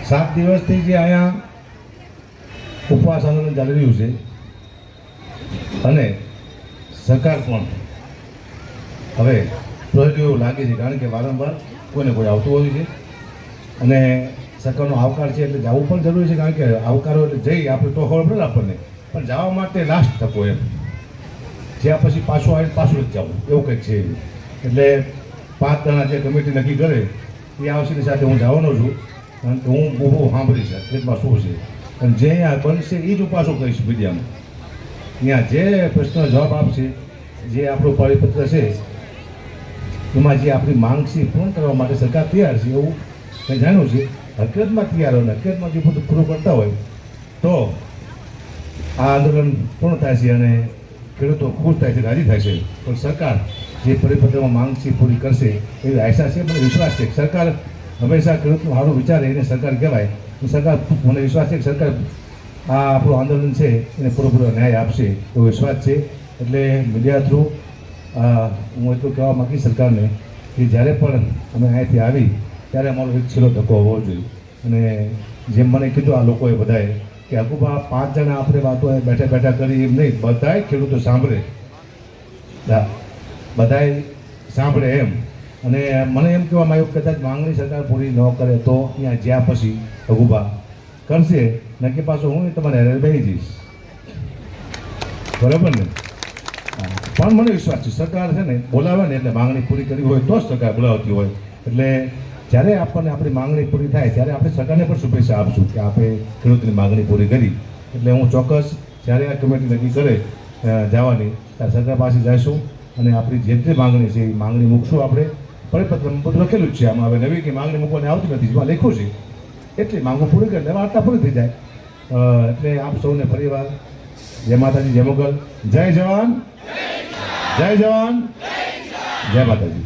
7 દિવસથી જે અહીંયા ઉપવાસ આંદોલન ચાલી રહ્યું છે અને સરકાર પણ હવે પ્રોજેક્ટ એવું લાગે છે, કારણ કે વારંવાર કોઈને કોઈ આવતું હોય છે અને સરકારનો આવકાર છે એટલે જવું પણ જરૂરી છે, કારણ કે આવકારો એટલે જઈ આપણે તો ખબર પડે આપણને, પણ જવા માટે લાસ્ટ તકો એમ જ્યાં પછી પાછું આવીને પાછું જ જવું એવું કંઈક છે. એટલે 5 જણા જે કમિટી નક્કી કરે એ આવશેની સાથે હું જવાનો છું, કારણ કે હું બહુ સાંભળીશ ખેતમાં શું છે અને જે અહીંયા બનશે એ જ ઉપાસો કહીશ મીડિયામાં. ત્યાં જે પ્રશ્નનો જવાબ આપશે, જે આપણું પરિપત્ર છે એમાં જે આપણી માંગ છે પૂર્ણ કરવા માટે સરકાર તૈયાર છે એવું મેં જાણ્યું છે. હકીકતમાં તૈયાર હોય, હકીકતમાં જો બધું પૂરું કરતા હોય તો આ આંદોલન પૂર્ણ થાય છે અને ખેડૂતો ખુશ થાય છે, રાજી થાય છે. પણ સરકાર જે પરિપત્રમાં માંગ છે પૂરી કરશે એવી આશા છે, મને વિશ્વાસ છે. સરકાર હંમેશા ખેડૂતનું સારું વિચારે એને સરકાર કહેવાય. સરકાર, મને વિશ્વાસ છે કે સરકાર આ આપણું આંદોલન છે એને પૂરો ન્યાય આપશે એવો વિશ્વાસ છે. એટલે મીડિયા થ્રુ હું એટલું કહેવા માગીશ સરકારને કે જ્યારે પણ અમે અહીંયાથી આવી ત્યારે અમારો એક છેલ્લો ધક્કો હોવો જોઈએ. અને જેમ મને કીધું આ લોકોએ બધાએ કે હકુબા 5 જણા આપણે વાતો બેઠા બેઠા કરી એમ નહીં, બધાએ ખેડૂતો સાંભળે, બધાએ સાંભળે એમ. અને મને એમ કહેવામાં આવ્યું કદાચ માંગણી સરકાર પૂરી ન કરે તો અહીંયા જ્યાં પછી હકુબા કરશે નક્કી પાછું હું તમારે હેરે બેસી જઈશ, બરાબર ને? પણ મને વિશ્વાસ છે સરકાર છે ને બોલાવે ને એટલે માંગણી પૂરી કરી હોય તો જ સરકાર બોલાવતી હોય. એટલે જ્યારે આપણને આપણી માંગણી પૂરી થાય ત્યારે આપણે સરકારને પણ શુભેચ્છા આપશું કે આપણે ખેડૂતની માંગણી પૂરી કરી. એટલે હું ચોક્કસ જ્યારે આ કમિટી નક્કી કરે જવાની ત્યારે સરકાર પાસે જઈશું અને આપણી જે તે માંગણી છે એ માંગણી મૂકશું. આપણે પરિપત્રમાં બધું લખેલું જ છે, આમાં હવે નવી કંઈ માંગણી મૂકવાની આવતી નથી, જેમાં લખ્યું છે એટલી માંગો પૂરી કરી એટલે વાર્તા પૂરી થઈ જાય. એટલે આપ સૌને ફરીવાર જય માતાજી, જય મોગલ, જય જવાન, જય જવાન, જય માતાજી.